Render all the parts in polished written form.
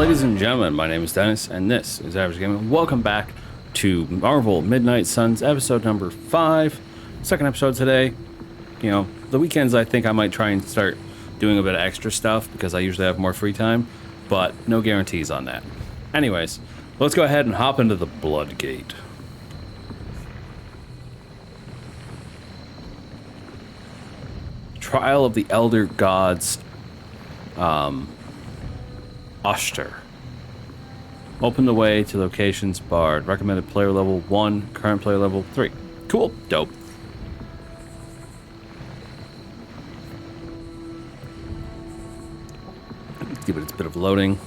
ladies and gentlemen, my name is Dennis, and this is Average Gaming. Welcome back to Marvel Midnight Suns, episode number 5. Second episode today. You know, the weekends I think I might try and start doing a bit of extra stuff because I usually have more free time, but no guarantees on that. Anyways, let's go ahead and hop into the Blood Gate. Trial of the Elder Gods, Oster. Open the way to locations barred. Recommended player level 1, current player level 3. Cool. Dope. Give it a bit of loading.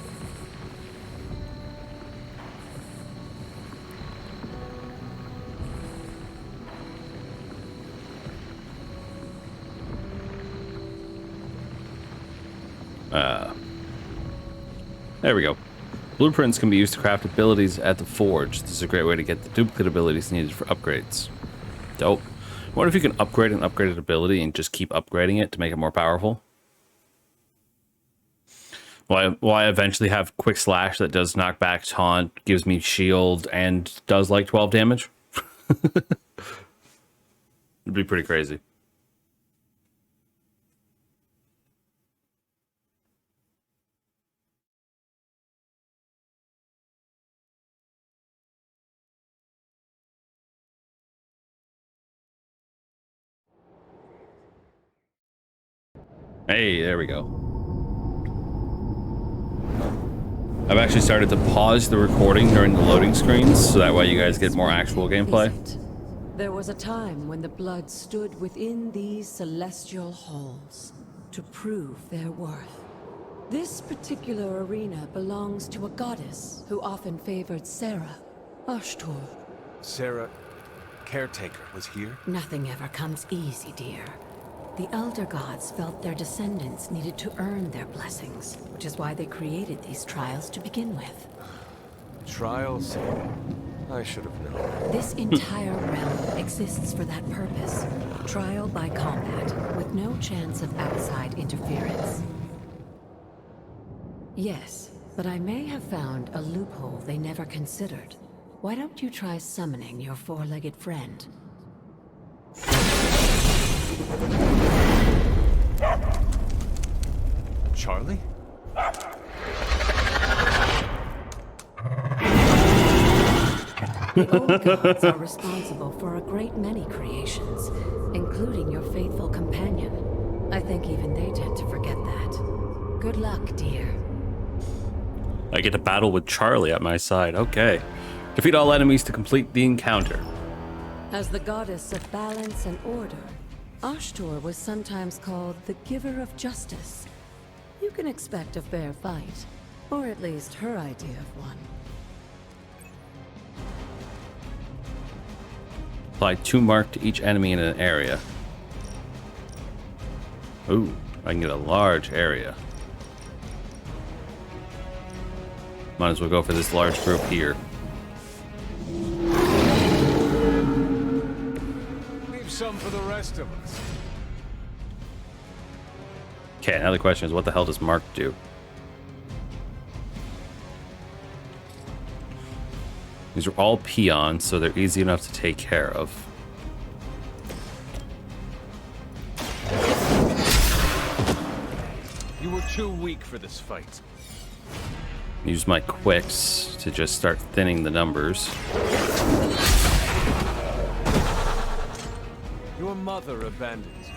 There we go. Blueprints can be used to craft abilities at the forge. This is a great way to get the duplicate abilities needed for upgrades. Dope. What if you can upgrade an upgraded ability and just keep upgrading it to make it more powerful? Will I eventually have Quick Slash that does knockback, taunt, gives me shield, and does like 12 damage? It'd be pretty crazy. Hey, there we go. I've actually started to pause the recording during the loading screens, so that way you guys get more actual gameplay. There was a time when the blood stood within these celestial halls to prove their worth. This particular arena belongs to a goddess who often favored Sarah, Ashtor. Sarah, caretaker, was here? Nothing ever comes easy, dear. The Elder Gods felt their descendants needed to earn their blessings, which is why they created these trials to begin with. Trials? I should have known. This entire realm exists for that purpose. Trial by combat, with no chance of outside interference. Yes, but I may have found a loophole they never considered. Why don't you try summoning your four-legged friend? Charlie? The old gods are responsible for a great many creations, including your faithful companion. I think even they tend to forget that. Good luck, dear. I get to battle with Charlie at my side. Okay. Defeat all enemies to complete the encounter. As the goddess of balance and order, Ashtor was sometimes called the giver of justice. You can expect a fair fight, or at least her idea of one. Apply 2 mark to each enemy in an area. Ooh, I can get a large area. Might as well go for this large group here. Leave some for the rest of us. Okay, now the question is, what the hell does Mark do? These are all peons, so they're easy enough to take care of. You were too weak for this fight. Use my quicks to just start thinning the numbers. Your mother abandons you.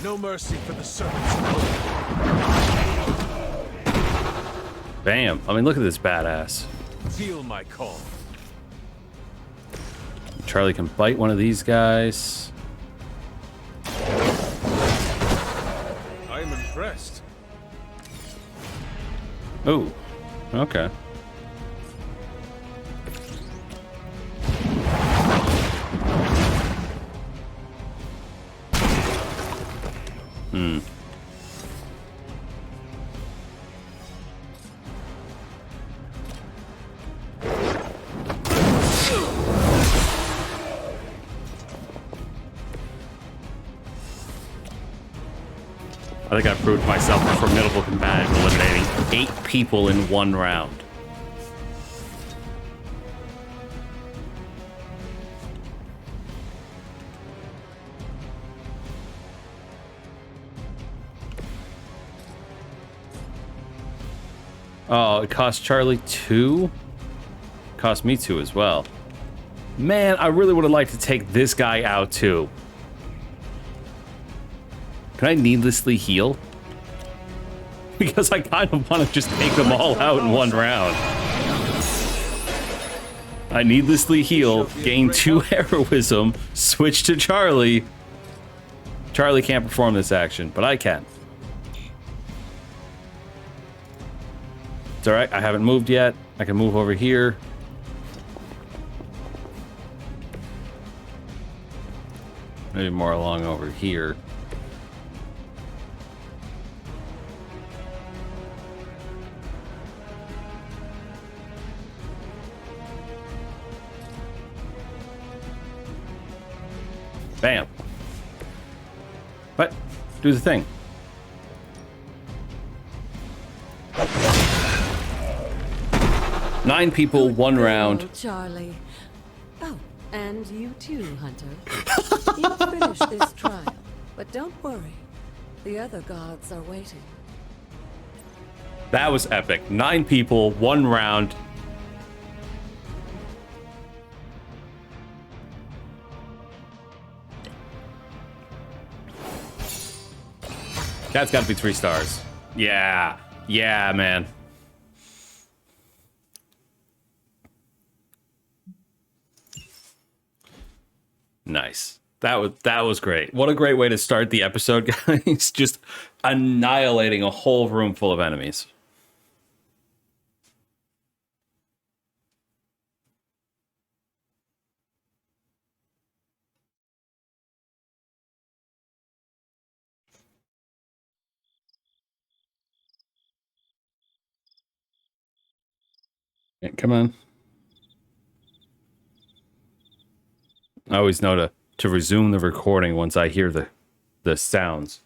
No mercy for the servants. Bam! I mean, look at this badass. Feel my call. Charlie can bite one of these guys. I am impressed. Ooh, okay. I think I proved myself a formidable combatant, eliminating 8 people in 1 round. Oh, it cost Charlie 2? Cost me 2 as well. Man, I really would have liked to take this guy out too. Can I needlessly heal? Because I kind of want to just take them all out in 1 round. I needlessly heal, gain 2 heroism, switch to Charlie. Charlie can't perform this action, but I can. It's alright, I haven't moved yet. I can move over here. Maybe more along over here. Bam. What? Do the thing. Nine people, one round. Charlie. Oh, and you too, Hunter. You've finished this trial, but don't worry. The other gods are waiting. That was epic. 9 people, 1 round. That's got to be 3 stars. Yeah. Yeah, man. Nice. That was great. What a great way to start the episode, guys. Just annihilating a whole room full of enemies. Yeah, come on. I always know to resume the recording once I hear the sounds.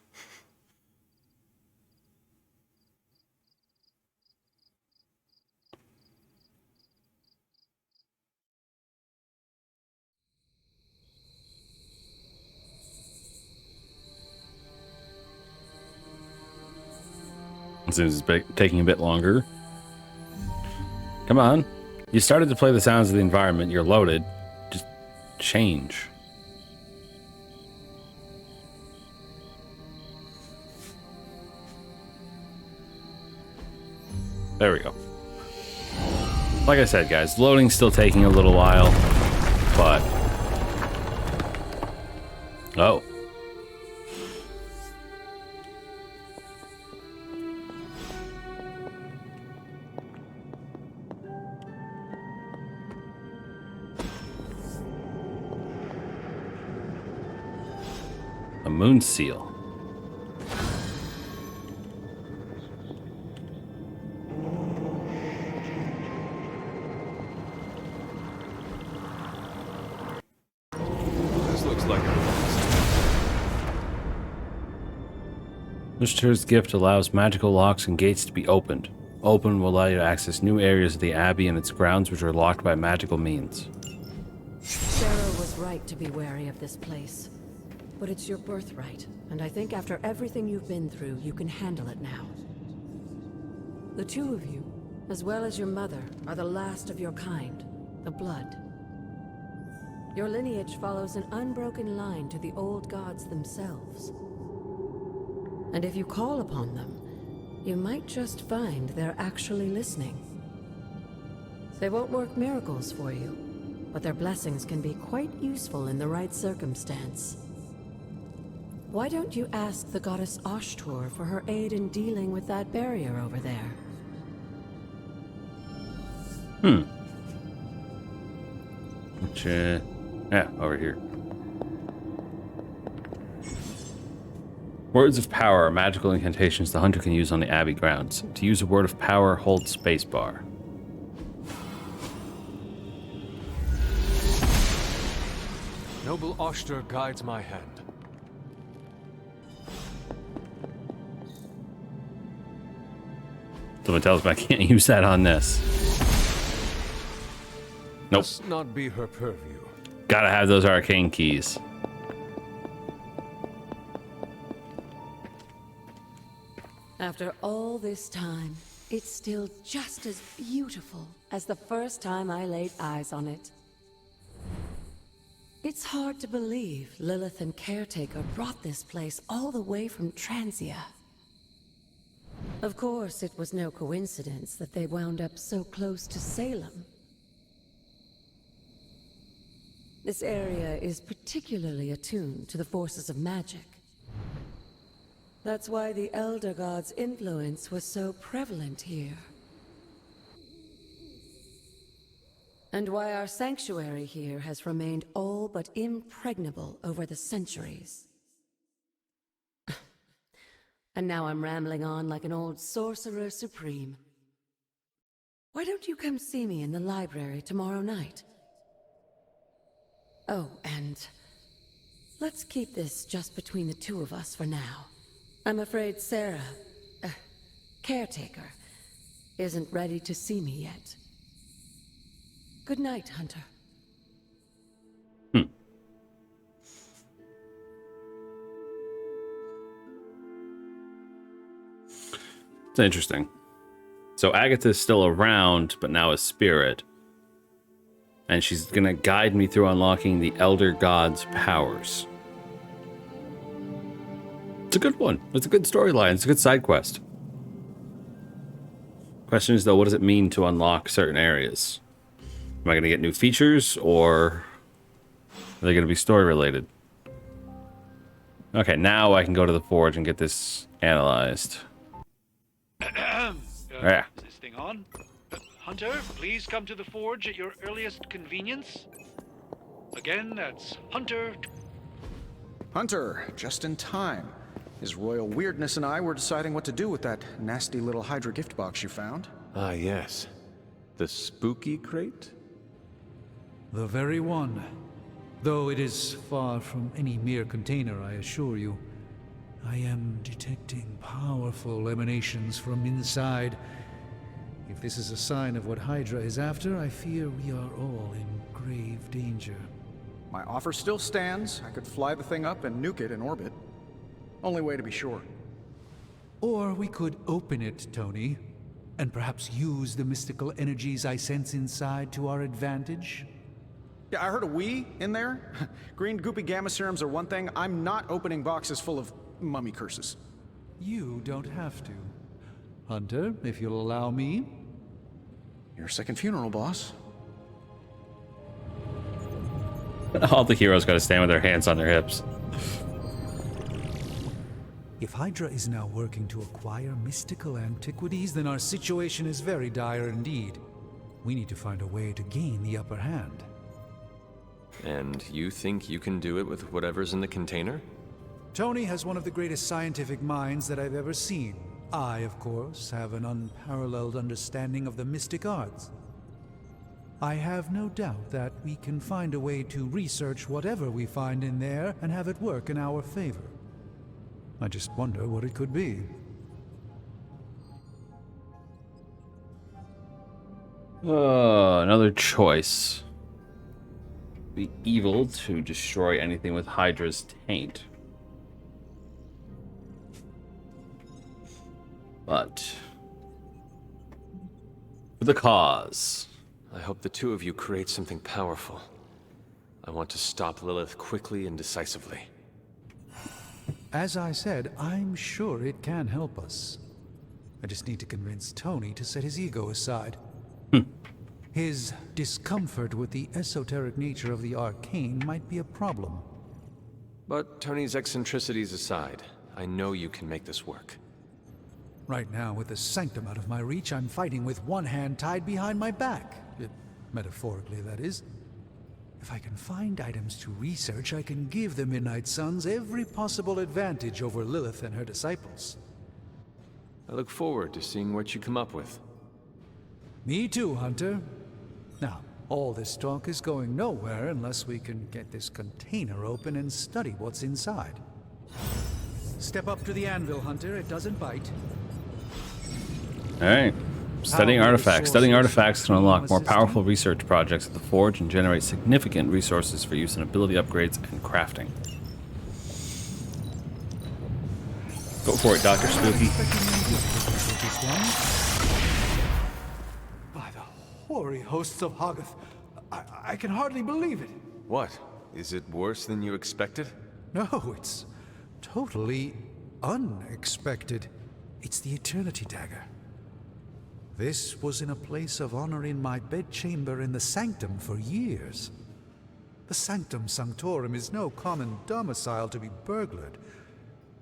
As soon as it's taking a bit longer. Come on. You started to play the sounds of the environment. You're loaded. Just change. There we go. Like I said, guys, loading's still taking a little while, but... Oh. A moon seal. This looks like a Lucifer's gift allows magical locks and gates to be opened. Open will allow you to access new areas of the Abbey and its grounds which are locked by magical means. Sarah was right to be wary of this place. But it's your birthright, and I think after everything you've been through, you can handle it now. The 2 of you, as well as your mother, are the last of your kind, the Blood. Your lineage follows an unbroken line to the old gods themselves. And if you call upon them, you might just find they're actually listening. They won't work miracles for you, but their blessings can be quite useful in the right circumstance. Why don't you ask the goddess Ashtur for her aid in dealing with that barrier over there? Which, yeah, over here. Words of power are magical incantations the hunter can use on the Abbey grounds. To use a word of power, hold spacebar. Noble Ashtur guides my hand. Someone tells me I can't use that on this. Nope. Must not be her purview. Gotta have those arcane keys. After all this time, it's still just as beautiful as the first time I laid eyes on it. It's hard to believe Lilith and Caretaker brought this place all the way from Transia. Of course, it was no coincidence that they wound up so close to Salem. This area is particularly attuned to the forces of magic. That's why the Elder God's influence was so prevalent here. And why our sanctuary here has remained all but impregnable over the centuries. And now I'm rambling on like an old sorcerer supreme. Why don't you come see me in the library tomorrow night? Oh, and let's keep this just between the two of us for now. I'm afraid Sarah, Caretaker, isn't ready to see me yet. Good night, Hunter. It's interesting. So Agatha's still around, but now a spirit. And she's gonna guide me through unlocking the Elder God's powers. It's a good one. It's a good storyline. It's a good side quest. Question is, though, what does it mean to unlock certain areas? Am I going to get new features, or are they going to be story related? Okay, now I can go to the forge and get this analyzed. Yeah. Is this thing on? Hunter, please come to the forge at your earliest convenience. Again, that's Hunter. Hunter, just in time. His royal weirdness and I were deciding what to do with that nasty little Hydra gift box you found. Ah, yes. The spooky crate? The very one. Though it is far from any mere container, I assure you. I am detecting powerful emanations from inside. If this is a sign of what Hydra is after, I fear we are all in grave danger. My offer still stands. I could fly the thing up and nuke it in orbit. Only way to be sure. Or we could open it, Tony, and perhaps use the mystical energies I sense inside to our advantage. Yeah, I heard a "we" in there. Green goopy gamma serums are one thing. I'm not opening boxes full of mummy curses. You don't have to. Hunter, if you'll allow me. Your second funeral, boss. All the heroes got to stand with their hands on their hips. If Hydra is now working to acquire mystical antiquities, then our situation is very dire indeed. We need to find a way to gain the upper hand. And you think you can do it with whatever's in the container? Tony has one of the greatest scientific minds that I've ever seen. I, of course, have an unparalleled understanding of the mystic arts. I have no doubt that we can find a way to research whatever we find in there and have it work in our favor. I just wonder what it could be. Another choice. Be evil to destroy anything with Hydra's taint. But for the cause. I hope the two of you create something powerful. I want to stop Lilith quickly and decisively. As I said, I'm sure it can help us. I just need to convince Tony to set his ego aside. His discomfort with the esoteric nature of the arcane might be a problem. But Tony's eccentricities aside, I know you can make this work. Right now, with the sanctum out of my reach, I'm fighting with one hand tied behind my back. Metaphorically, that is. If I can find items to research, I can give the Midnight Suns every possible advantage over Lilith and her disciples. I look forward to seeing what you come up with. Me too, Hunter. Now, all this talk is going nowhere unless we can get this container open and study what's inside. Step up to the anvil, Hunter. It doesn't bite. All right. Studying artifacts. Studying artifacts can unlock more powerful research projects at the Forge and generate significant resources for use in ability upgrades and crafting. Go for it, Dr. Spooky. By the hoary hosts of Hoggoth, I can hardly believe it. What? Is it worse than you expected? No, it's totally unexpected. It's the Eternity Dagger. This was in a place of honor in my bedchamber in the Sanctum for years. The Sanctum Sanctorum is no common domicile to be burglared.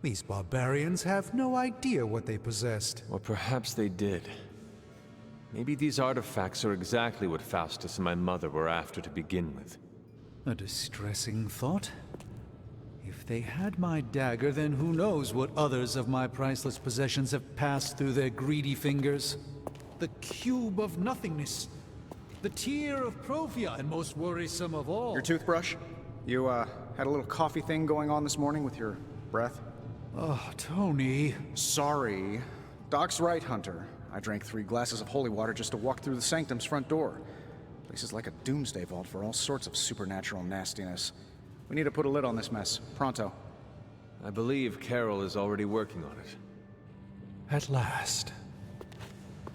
These barbarians have no idea what they possessed. Or perhaps they did. Maybe these artifacts are exactly what Faustus and my mother were after to begin with. A distressing thought. If they had my dagger, then who knows what others of my priceless possessions have passed through their greedy fingers. The Cube of Nothingness. The Tear of Profia, and most worrisome of all. Your toothbrush? You, had a little coffee thing going on this morning with your breath? Oh, Tony. Sorry. Doc's right, Hunter. I drank 3 glasses of holy water just to walk through the Sanctum's front door. Place is like a doomsday vault for all sorts of supernatural nastiness. We need to put a lid on this mess. Pronto. I believe Carol is already working on it. At last.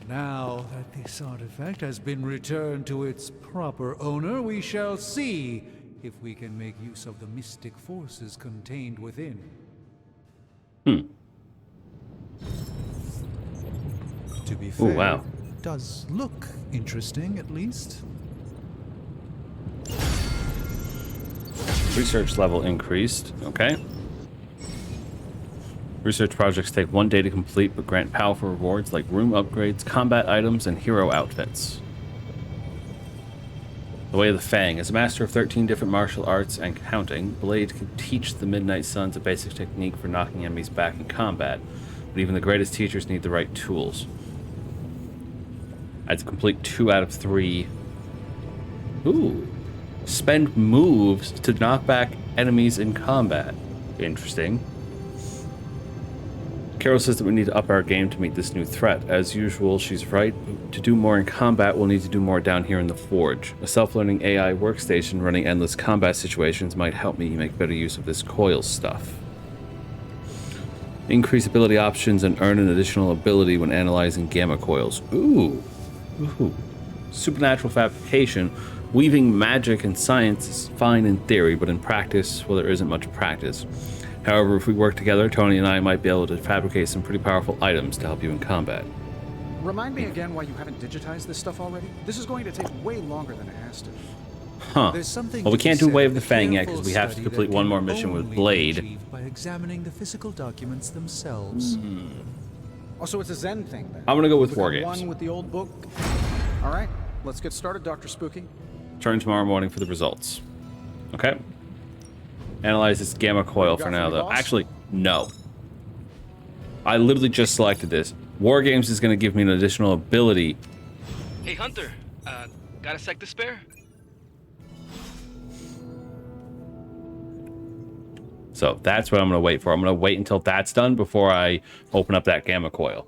Now that this artifact has been returned to its proper owner, we shall see if we can make use of the mystic forces contained within. To be fair, wow. it does look interesting, at least. Research level increased. Okay. Research projects take 1 day to complete, but grant powerful rewards like room upgrades, combat items, and hero outfits. The Way of the Fang. As a master of 13 different martial arts and counting, Blade can teach the Midnight Suns a basic technique for knocking enemies back in combat, but even the greatest teachers need the right tools. I had to complete 2 out of 3. Ooh. Spend moves to knock back enemies in combat. Interesting. Carol says that we need to up our game to meet this new threat. As usual, she's right. To do more in combat, we'll need to do more down here in the Forge. A self-learning AI workstation running endless combat situations might help me make better use of this coil stuff. Increase ability options and earn an additional ability when analyzing gamma coils. Ooh. Ooh. Supernatural fabrication. Weaving magic and science is fine in theory, but in practice, well, there isn't much practice. However, if we work together, Tony and I might be able to fabricate some pretty powerful items to help you in combat. Remind me again why you haven't digitized this stuff already? This is going to take way longer than it has to. Huh. There's something Well, we to can't be do Way said of the for Fang yet careful because we have to study complete that one can more mission with only be Blade. achieved by examining the physical documents themselves. Oh, so it's a Zen thing then? I'm gonna go with Become War Games. one with the old book? All right, let's get started, Dr. Spooky. Turn tomorrow morning for the results. Okay. Analyze this gamma coil for now, though. Actually, no. I literally just selected this. War Games is going to give me an additional ability. Hey, Hunter. Got a sec to spare? So that's what I'm going to wait for. I'm going to wait until that's done before I open up that gamma coil.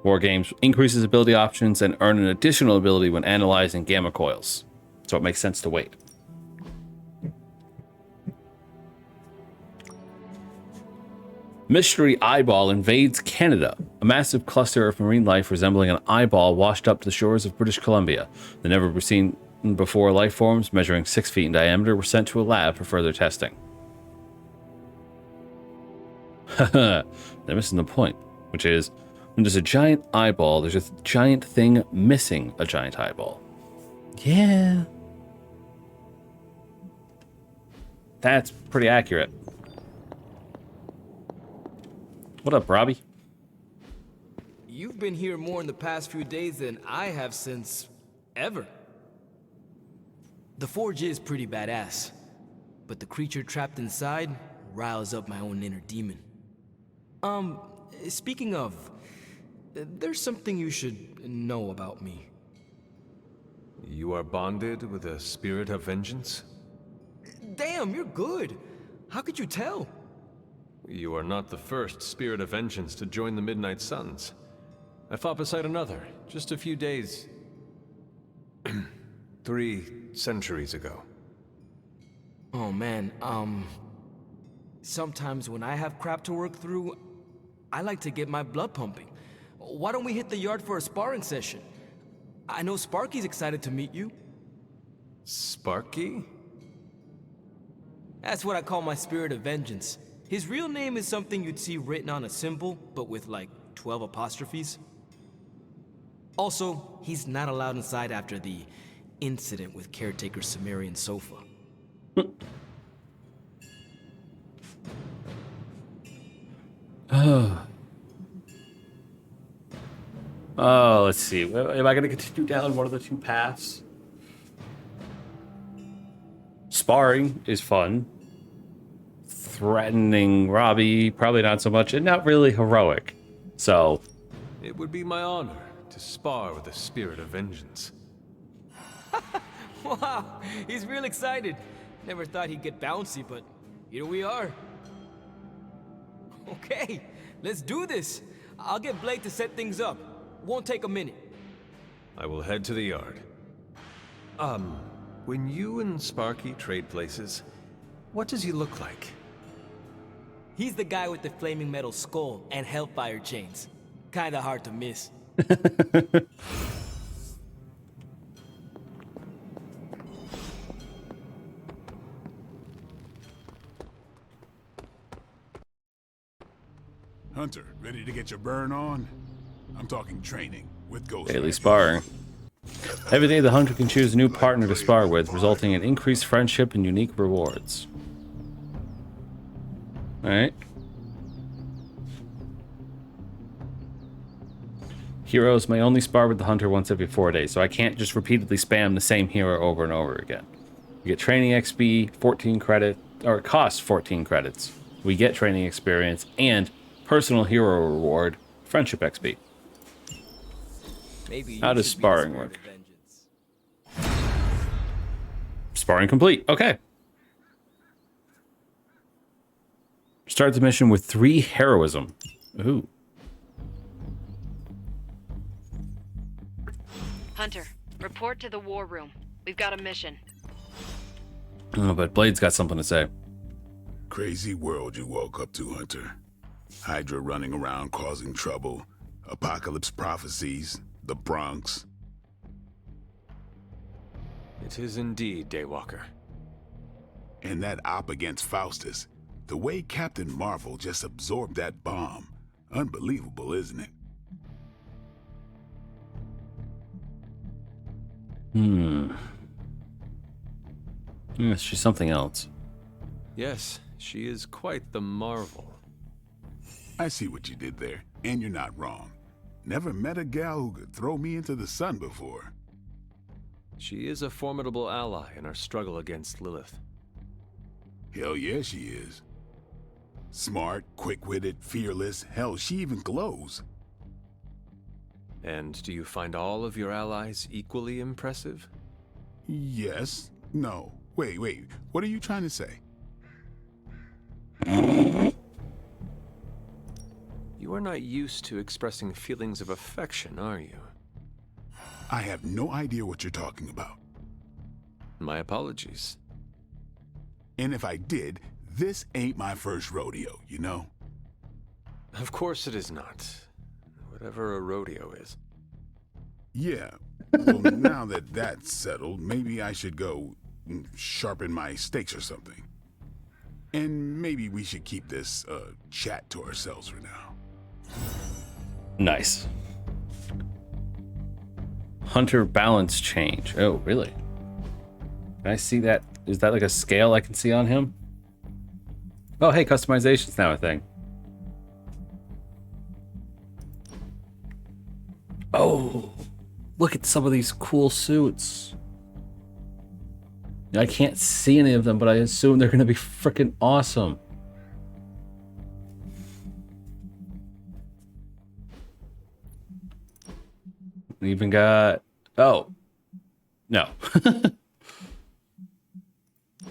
War Games increases ability options and earn an additional ability when analyzing gamma coils. So it makes sense to wait. Mystery eyeball invades Canada. A massive cluster of marine life resembling an eyeball washed up to the shores of British Columbia. The never-seen-before life forms, measuring 6 feet in diameter, were sent to a lab for further testing. Haha, they're missing the point, which is, when there's a giant eyeball, there's a giant thing missing a giant eyeball. Yeah. That's pretty accurate. What up, Robbie? You've been here more in the past few days than I have since ever. The Forge is pretty badass, but the creature trapped inside riles up my own inner demon. Speaking of, there's something you should know about me. You are bonded with a spirit of vengeance? Damn, you're good. How could you tell? You are not the first spirit of vengeance to join the Midnight Suns. I fought beside another, just a few days... 3 centuries ago. Oh man, sometimes when I have crap to work through, I like to get my blood pumping. Why don't we hit the yard for a sparring session? I know Sparky's excited to meet you. Sparky? That's what I call my spirit of vengeance. His real name is something you'd see written on a symbol, but with like 12 apostrophes. Also, he's not allowed inside after the incident with caretaker Sumerian sofa. Oh, let's see. Am I going to continue down one of the 2 paths? Sparring is fun. Threatening Robbie, probably not so much, and not really heroic. So, It would be my honor to spar with a spirit of vengeance. Wow, he's real excited. Never thought he'd get bouncy, but here we are. Okay, let's do this. I'll get Blake to set things up. Won't take a minute. I will head to the yard. When you and Sparky trade places, what does he look like? He's the guy with the flaming metal skull and hellfire chains. Kinda hard to miss. Hunter, ready to get your burn on? I'm talking training with Ghost. daily sparring. Every day, the hunter can choose a new partner to spar with, resulting in increased friendship and unique rewards. Alright. Heroes may only spar with the hunter once every 4 days, so I can't just repeatedly spam the same hero over and over again. You get training XP, 14 credit, or it costs 14 credits. We get training experience and personal hero reward, friendship XP. Maybe How does sparring work? Sparring complete. Okay. Start the mission with 3 heroism. Ooh. Hunter, report to the war room. We've got a mission. Oh, but Blade's got something to say. Crazy world you woke up to, Hunter. Hydra running around causing trouble. Apocalypse prophecies. The Bronx. It is indeed, Daywalker. And that op against Faustus. The way Captain Marvel just absorbed that bomb. Unbelievable, isn't it? Yes, she's something else. Yes, she is quite the marvel. I see what you did there, and you're not wrong. Never met a gal who could throw me into the sun before. She is a formidable ally in our struggle against Lilith. Hell yeah, she is. Smart, quick-witted, fearless. Hell, she even glows. And do you find all of your allies equally impressive? Yes. No. Wait. What are you trying to say? You are not used to expressing feelings of affection, are you? I have no idea what you're talking about. My apologies. And if I did, this ain't my first rodeo, you know? Of course it is not. Whatever a rodeo is. Yeah. Well, now that that's settled, maybe I should go sharpen my stakes or something. And maybe we should keep this chat to ourselves for now. Nice. Hunter balance change. Oh, really? Can I see that? Is that like a scale I can see on him? Oh, hey, customization's now a thing. Oh, look at some of these cool suits. I can't see any of them, but I assume they're going to be freaking awesome. We even got... Oh. No.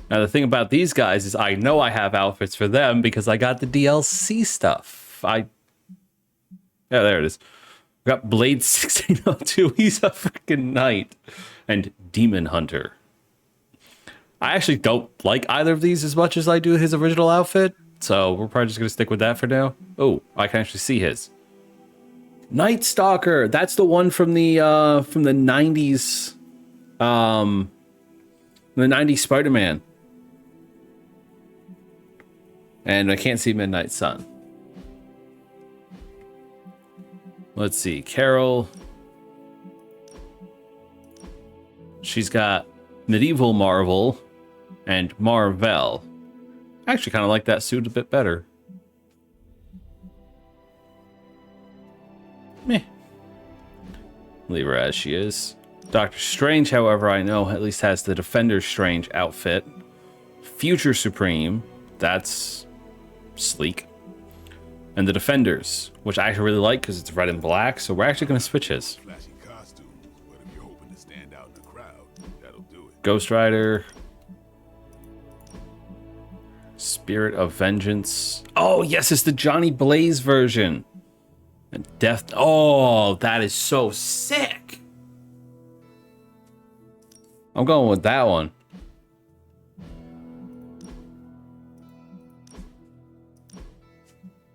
Now, the thing about these guys is I know I have outfits for them because I got the DLC stuff. Yeah, there it is. We got Blade 1602. He's a freaking knight. And Demon Hunter. I actually don't like either of these as much as I do his original outfit. So we're probably just going to stick with that for now. Oh, I can actually see his. Night Stalker. That's the one from the 90s. The 90s Spider-Man. And I can't see Midnight Sun. Let's see. Carol. She's got Medieval Marvel and Marvel. I actually kind of like that suit a bit better. Meh. Leave her as she is. Doctor Strange, however, I know at least has the Defender Strange outfit. Future Supreme, that's sleek. And the Defenders, which I actually really like because it's red and black, so we're actually going to switch his. Flashy costumes, but if you're hoping to stand out in the crowd, that'll do it. Ghost Rider. Spirit of Vengeance. Oh, yes, it's the Johnny Blaze version. And Death. Oh, that is so sick. I'm going with that one.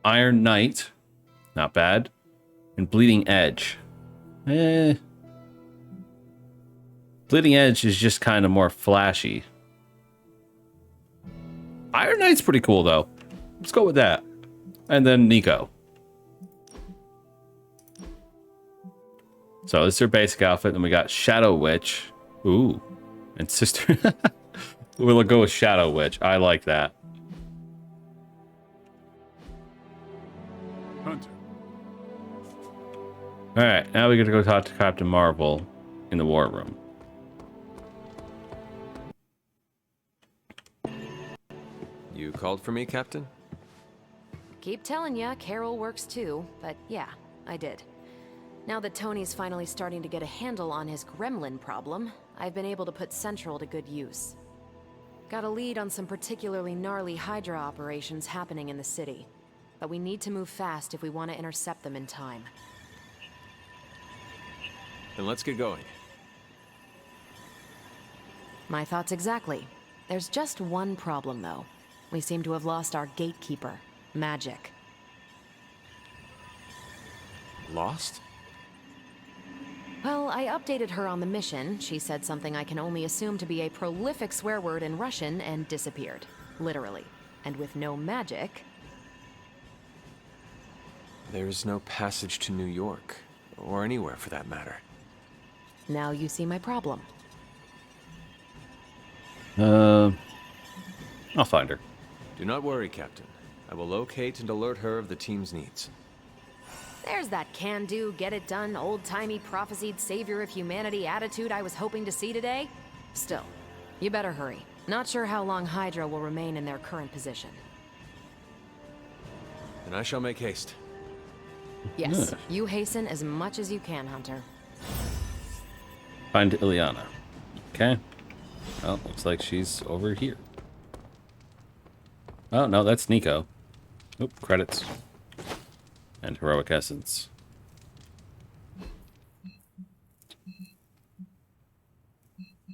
Iron Knight. Not bad. And Bleeding Edge. Bleeding Edge is just kind of more flashy. Iron Knight's pretty cool, though. Let's go with that. And then Nico. So this is her basic outfit. Then we got Shadow Witch. Ooh. And Sister. We'll go with Shadow Witch. I like that. Hunter. Alright, now we get to go talk to Captain Marvel in the war room. You called for me, Captain? Keep telling ya, Carol works too, but yeah, I did. Now that Tony's finally starting to get a handle on his gremlin problem, I've been able to put Central to good use. Got a lead on some particularly gnarly Hydra operations happening in the city. But we need to move fast if we want to intercept them in time. Then let's get going. My thoughts exactly. There's just one problem, though. We seem to have lost our gatekeeper, Magic. Lost? Well, I updated her on the mission. She said something I can only assume to be a prolific swear word in Russian and disappeared. Literally. And with no magic... There's no passage to New York, or anywhere for that matter. Now you see my problem. I'll find her. Do not worry, Captain. I will locate and alert her of the team's needs. There's that can-do, get-it-done, old-timey prophesied savior of humanity attitude I was hoping to see today. Still, you better hurry. Not sure how long Hydra will remain in their current position. Then I shall make haste. Yes, you hasten as much as you can, Hunter. Find Ileana. Okay. Well, looks like she's over here. Oh, no, that's Nico. Oop, credits. And Heroic Essence.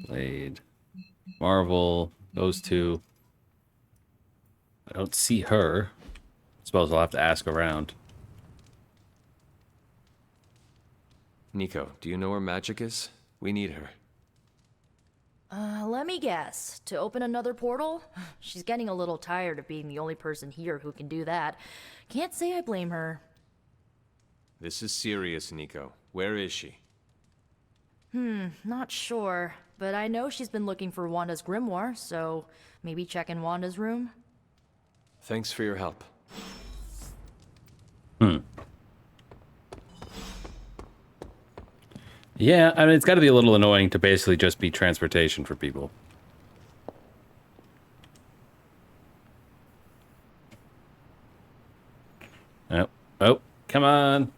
Blade. Marvel. Those two. I don't see her. Suppose I'll have to ask around. Nico, do you know where Magic is? We need her. Let me guess. To open another portal? She's getting a little tired of being the only person here who can do that. Can't say I blame her. This is serious, Nico. Where is she? Not sure. But I know she's been looking for Wanda's grimoire, so maybe check in Wanda's room? Thanks for your help. Yeah, I mean, it's got to be a little annoying to basically just be transportation for people. Oh, oh, come on.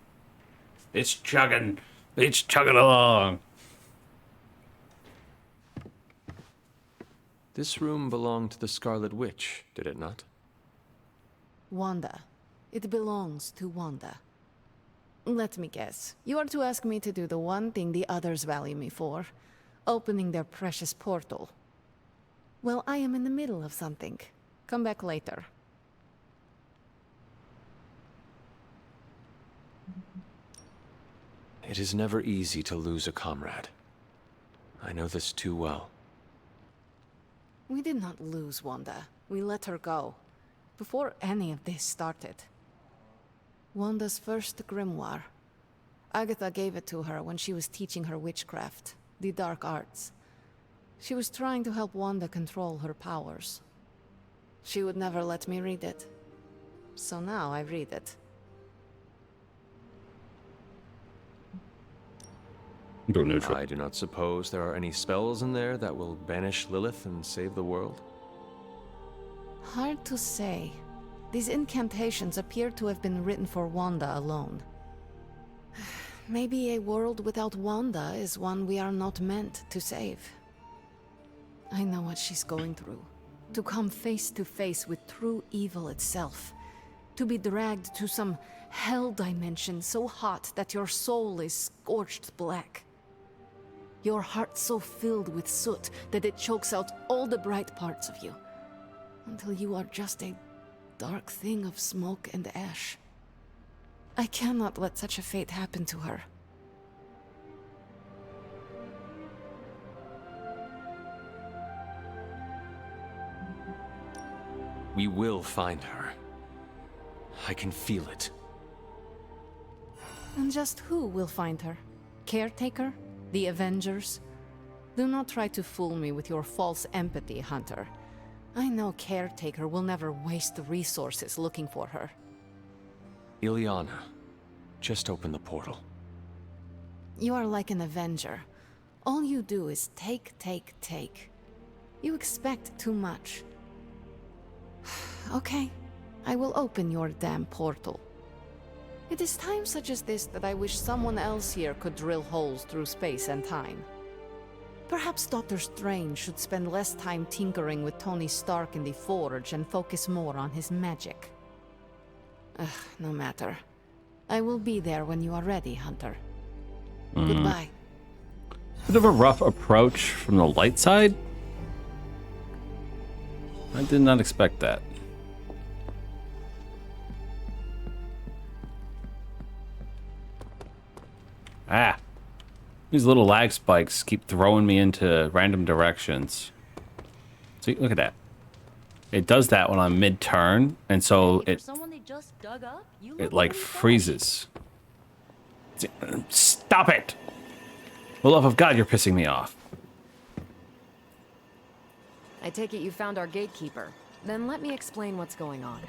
It's chugging. It's chugging along. This room belonged to the Scarlet Witch, did it not? Wanda. It belongs to Wanda. Let me guess. You are to ask me to do the one thing the others value me for. Opening their precious portal. Well, I am in the middle of something. Come back later. It is never easy to lose a comrade. I know this too well. We did not lose Wanda. We let her go. Before any of this started. Wanda's first grimoire. Agatha gave it to her when she was teaching her witchcraft, the dark arts. She was trying to help Wanda control her powers. She would never let me read it. So now I read it. I do not suppose there are any spells in there that will banish Lilith and save the world? Hard to say. These incantations appear to have been written for Wanda alone. Maybe a world without Wanda is one we are not meant to save. I know what she's going through. To come face to face with true evil itself. To be dragged to some hell dimension so hot that your soul is scorched black. Your heart so filled with soot that it chokes out all the bright parts of you. Until you are just a dark thing of smoke and ash. I cannot let such a fate happen to her. We will find her. I can feel it. And just who will find her? Caretaker? The Avengers? Do not try to fool me with your false empathy, Hunter. I know Caretaker will never waste resources looking for her. Ileana, just open the portal. You are like an Avenger. All you do is take, take, take. You expect too much. Okay, I will open your damn portal. It is times such as this that I wish someone else here could drill holes through space and time. Perhaps Doctor Strange should spend less time tinkering with Tony Stark in the Forge and focus more on his magic. No matter. I will be there when you are ready, Hunter. Goodbye. Bit of a rough approach from the light side. I did not expect that. Ah. These little lag spikes keep throwing me into random directions. See, look at that. It does that when I'm mid-turn, and so it like freezes. Stop it! For the love of God, you're pissing me off. I take it you found our gatekeeper. Then let me explain what's going on.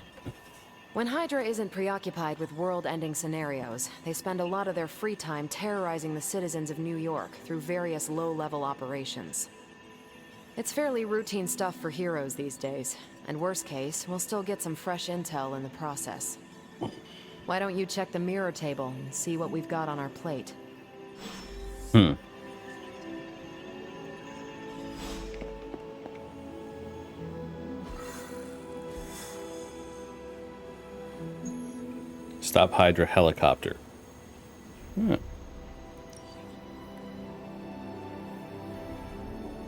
When Hydra isn't preoccupied with world-ending scenarios, they spend a lot of their free time terrorizing the citizens of New York through various low-level operations. It's fairly routine stuff for heroes these days, and worst case, we'll still get some fresh intel in the process. Why don't you check the mirror table and see what we've got on our plate? Stop Hydra helicopter.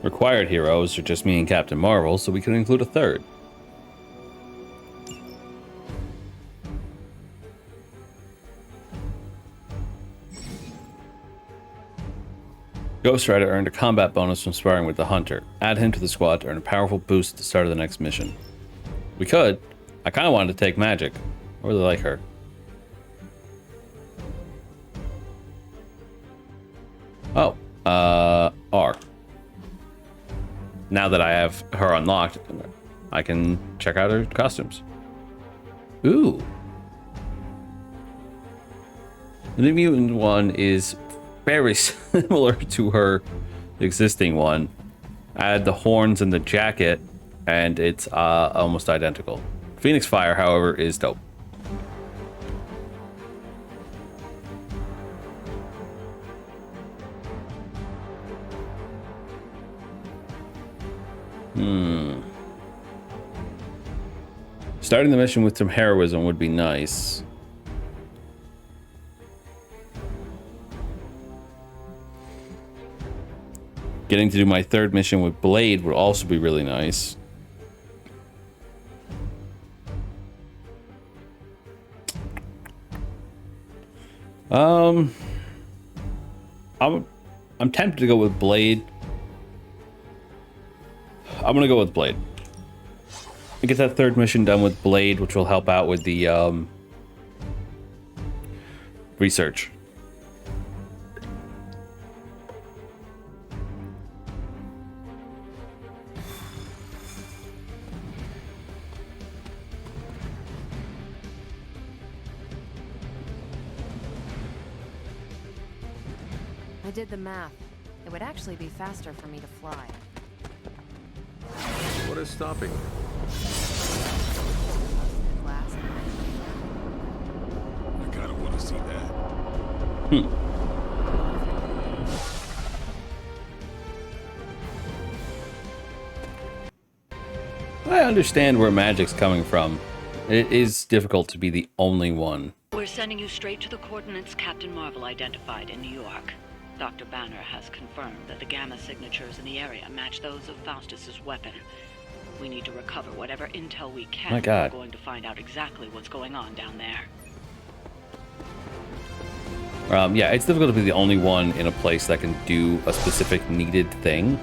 Required heroes are just me and Captain Marvel, so we can include a third. Ghost Rider earned a combat bonus from sparring with the Hunter. Add him to the squad to earn a powerful boost at the start of the next mission. We could. I kind of wanted to take Magic. I really like her. Oh, R. Now that I have her unlocked, I can check out her costumes. Ooh. The New Mutant one is very similar to her existing one. Add the horns and the jacket, and it's almost identical. Phoenix Fire, however, is dope. Starting the mission with some heroism would be nice. Getting to do my third mission with Blade would also be really nice. I'm tempted to go with Blade. I'm gonna go with Blade. I get that third mission done with Blade, which will help out with the research. I did the math. It would actually be faster for me to fly. What is stopping you? Glass. I kind of want to see that. I understand where magic's coming from. It is difficult to be the only one. We're sending you straight to the coordinates Captain Marvel identified in New York. Dr. Banner has confirmed that the gamma signatures in the area match those of Faustus's weapon. We need to recover whatever intel we can. My God. We're going to find out exactly what's going on down there. Yeah, it's difficult to be the only one in a place that can do a specific needed thing.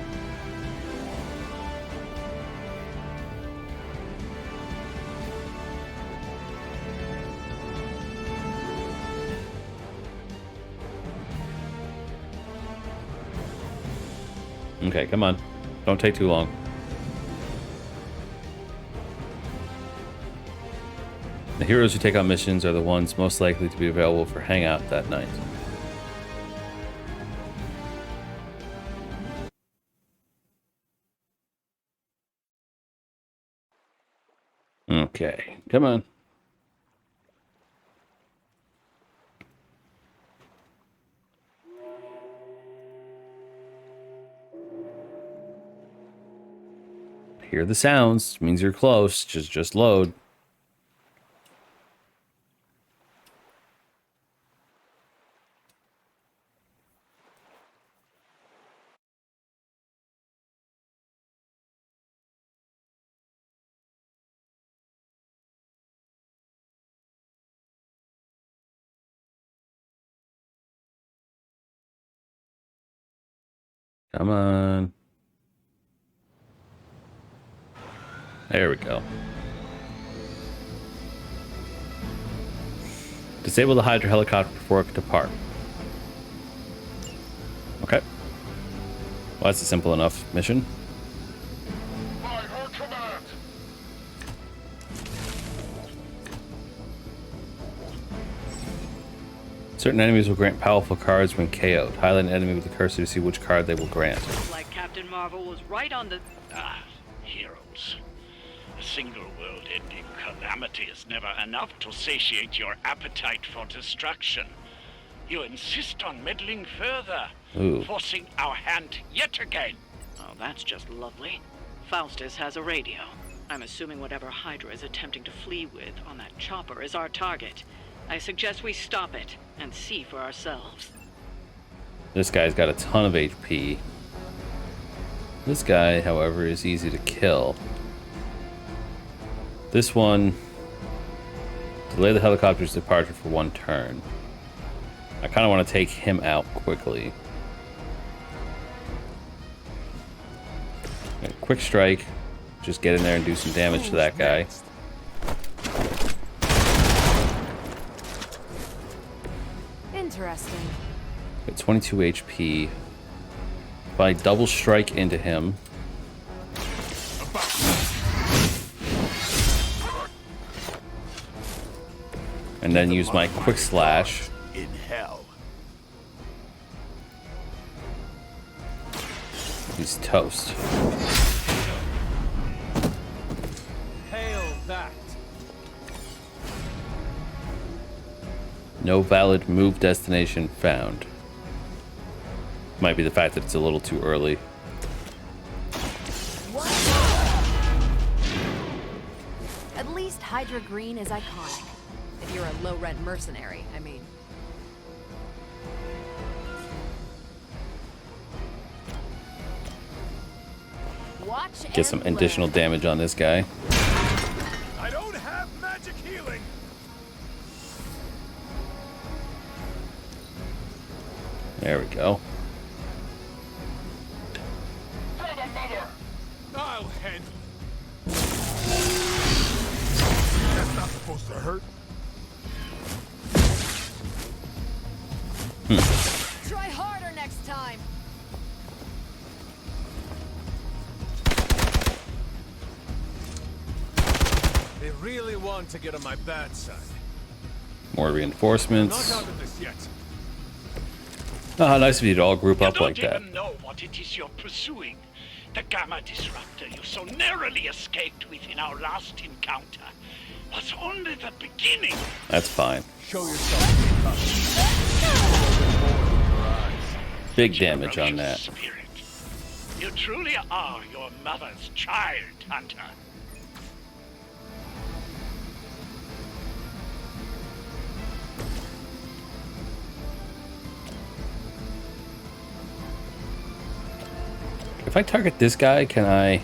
Okay, come on. Don't take too long. The heroes who take on missions are the ones most likely to be available for hangout that night. Okay, come on. Hear the sounds. Means you're close. Just load. Come on. There we go. Disable the Hydra helicopter before it depart. Okay. Well, that's a simple enough mission. Certain enemies will grant powerful cards when KO'd. Highlight an enemy with the cursor to see which card they will grant. Like Captain Marvel was right on the... Heroes. A single world-ending calamity is never enough to satiate your appetite for destruction. You insist on meddling further, forcing our hand yet again. Oh, that's just lovely. Faustus has a radio. I'm assuming whatever Hydra is attempting to flee with on that chopper is our target. I suggest we stop it and see for ourselves. This guy's got a ton of HP. This guy, however, is easy to kill. This one, delay the helicopter's departure for one turn. I kind of want to take him out quickly. Okay, quick strike. Just get in there and do some damage to that guy. Interesting. Got 22 HP. If I double strike into him. And then use my quick slash. In hell. He's toast. Hail that. No valid move destination found. Might be the fact that it's a little too early. At least Hydra Green is iconic. If you're a low-rent mercenary, I mean. Get some additional damage on this guy. I don't have magic healing. There we go. I'll handle it. That's not supposed to hurt. Try harder next time. They really want to get on my bad side. More Not reinforcements. out of this yet. Oh, how nice of you to all group up You like don't that. even know what it is you're pursuing. The Gamma Disruptor you so narrowly escaped with in our last encounter was only the beginning. That's fine. Show yourself. Big damage on that. Spirit. You truly are your mother's child, Hunter. If I target this guy, can I...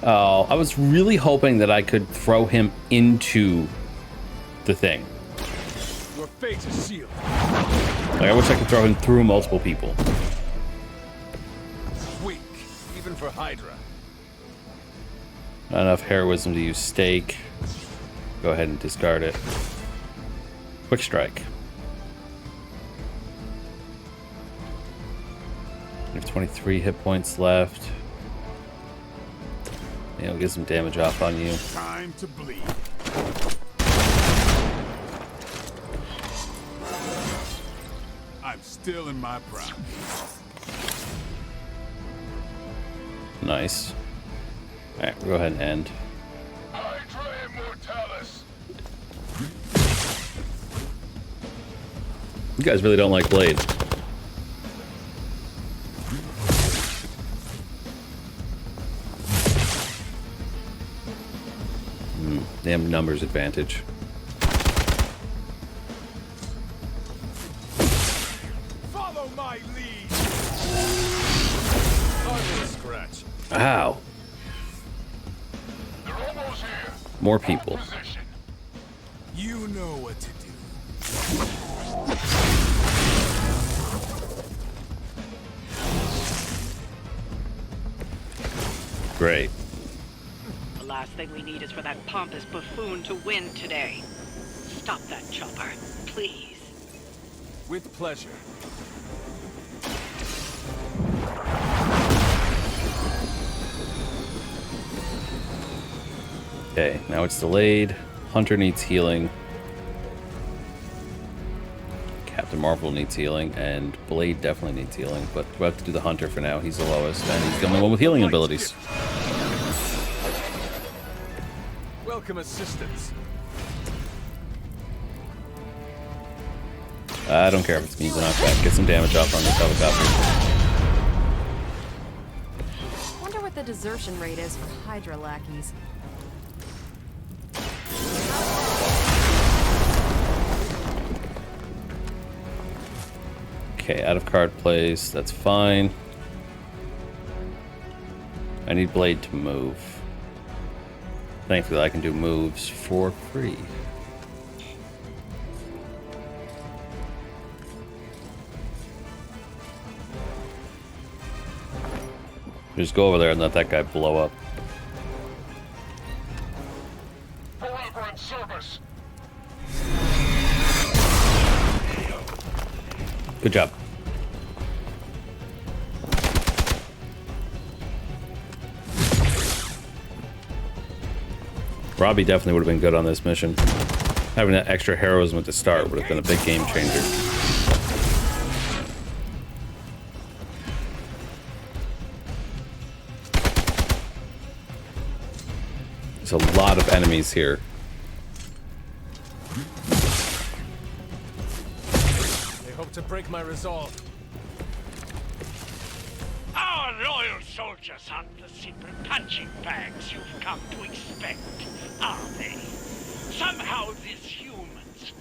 Oh, I was really hoping that I could throw him into the thing. Your fate is sealed. Like, I wish I could throw him through multiple people. Weak, even for Hydra. Not enough heroism to use stake. Go ahead and discard it. Quick strike. We have 23 hit points left. Yeah, we'll get some damage off on you. Time to bleed. I'm still in my prime. Nice. Alright, we'll go ahead and end. Hydra Immortalis. You guys really don't like Blade. Damn numbers advantage. Follow my lead. Hardly a scratch. Ow. They're almost here. More people. You know what to do. Great. The last thing we need is for that pompous buffoon to win today. Stop that chopper, please. With pleasure. Okay, now it's delayed. Hunter needs healing. Captain Marvel needs healing, and Blade definitely needs healing, but we'll have to do the Hunter for now. He's the lowest, and he's the only one with healing abilities. Welcome assistance. I don't care if it's means a knockback. Get some damage off on this helicopter. Wonder what the desertion rate is for Hydra lackeys. Okay, out of card plays. That's fine. I need Blade to move. Thankfully, I can do moves for free. Just go over there and let that guy blow up. Forever in service. Good job. Robbie definitely would have been good on this mission. Having that extra heroism at the start would have been a big game changer. There's a lot of enemies here. They hope to break my resolve. Our loyal soldiers aren't the simple punching bags you've come to expect, are they? Somehow these humans,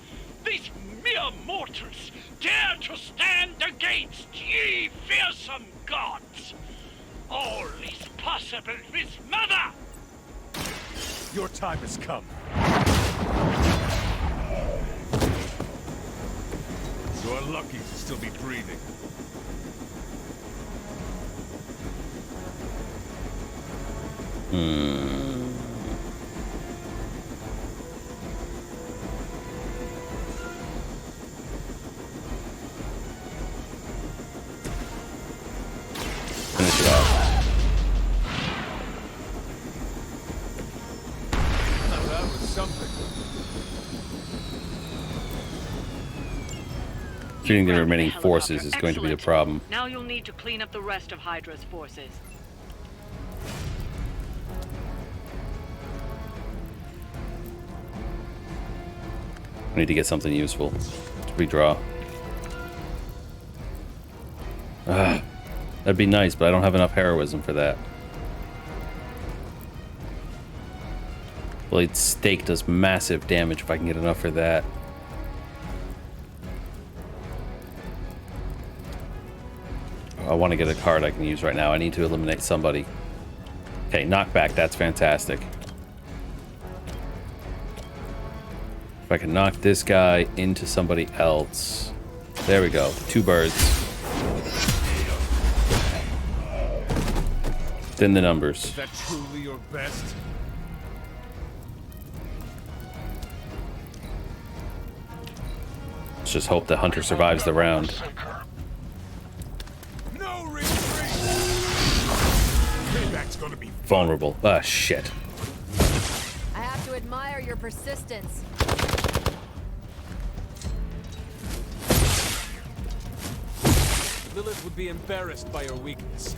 these mere mortals, dare to stand against ye fearsome gods. All is possible with Mother! Your time has come. You are lucky to still be breathing. Finish it off. That was something. Defeating the remaining forces is going to be a problem. Now you'll need to clean up the rest of Hydra's forces. I need to get something useful to redraw. That'd be nice, but I don't have enough heroism for that. Blade Stake does massive damage if I can get enough for that. I want to get a card I can use right now. I need to eliminate somebody. Okay, knockback, that's fantastic. If I can knock this guy into somebody else. There we go. 2 birds. Thin the numbers. Is that truly your best? Let's just hope the hunter survives the round. No retreat! Payback's gonna be Vulnerable. Ah, shit. I have to admire your persistence. Lilith would be embarrassed by your weakness.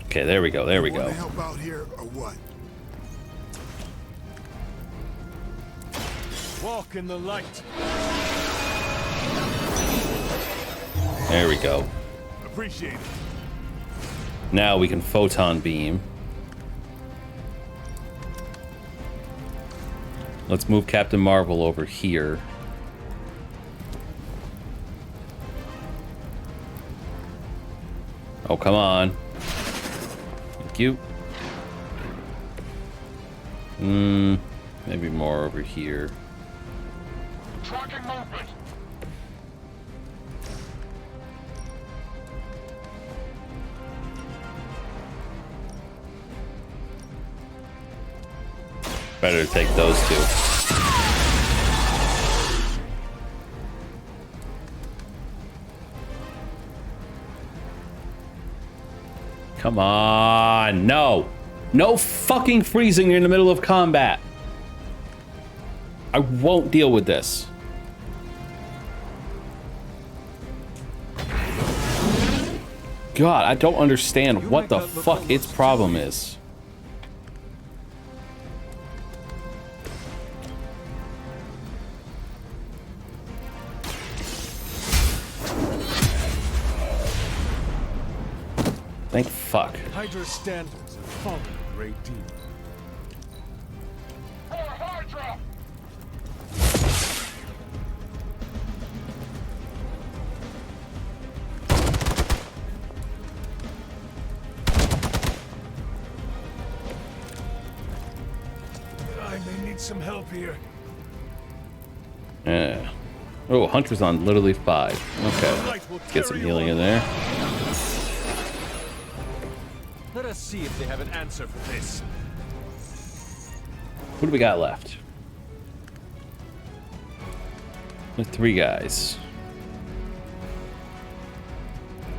Okay, there we go. There we go. Want to help out here or what? Walk in the light. There we go. Appreciate it. Now we can photon beam. Let's move Captain Marvel over here. Oh, come on. Thank you. Maybe more over here. Tracking movement. Better take those 2. Come on. No. No fucking freezing in the middle of combat. I won't deal with this. God, I don't understand what the fuck its problem is. Thank fuck. Hydra's standards have fallen a great deal. Hydra! I may need some help here. Yeah. Oh, Hunter's on literally 5. Okay. Let's get some healing in there. Let us see if they have an answer for this. What do we got left? With 3 guys.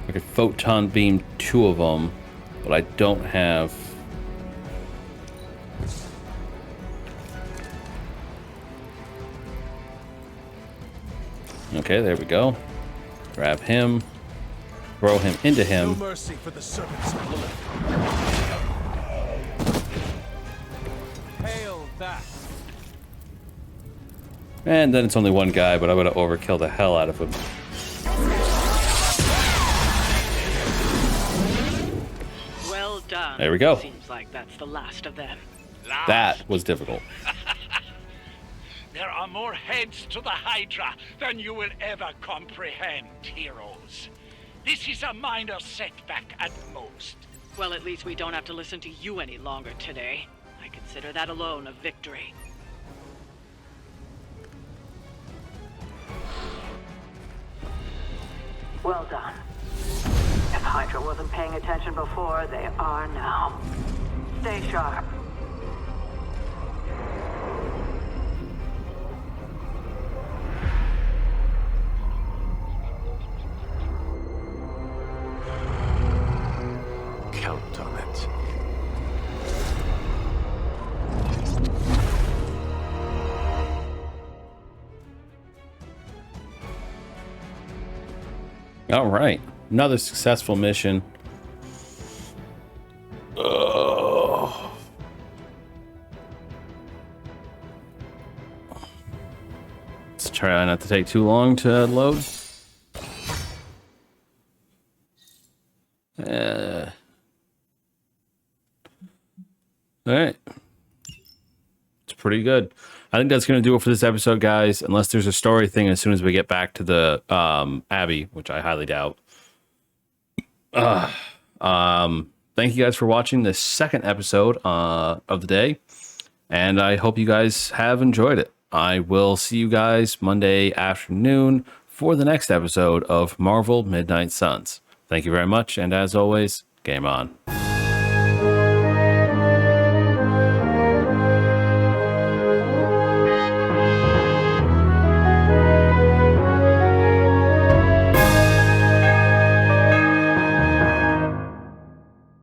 I could photon beam 2 of them, but I don't have. Okay, there we go. Grab him. Throw him into him. No mercy for the servants of Lilith. Hail that. And then it's only 1 guy, but I'm gonna overkill the hell out of him. Well done. There we go. Seems like that's the last of them. That was difficult. There are more heads to the Hydra than you will ever comprehend, heroes. This is a minor setback at most. Well, at least we don't have to listen to you any longer today. I consider that alone a victory. Well done. If Hydra wasn't paying attention before, they are now. Stay sharp. Count on it. All right, another successful mission. Let's try not to take too long to load. All right. It's pretty good. I think that's going to do it for this episode, guys, unless there's a story thing as soon as we get back to the Abbey, which I highly doubt. Thank you guys for watching this second episode of the day, and I hope you guys have enjoyed it. I will see you guys Monday afternoon for the next episode of Marvel Midnight Suns. Thank you very much, and as always, game on.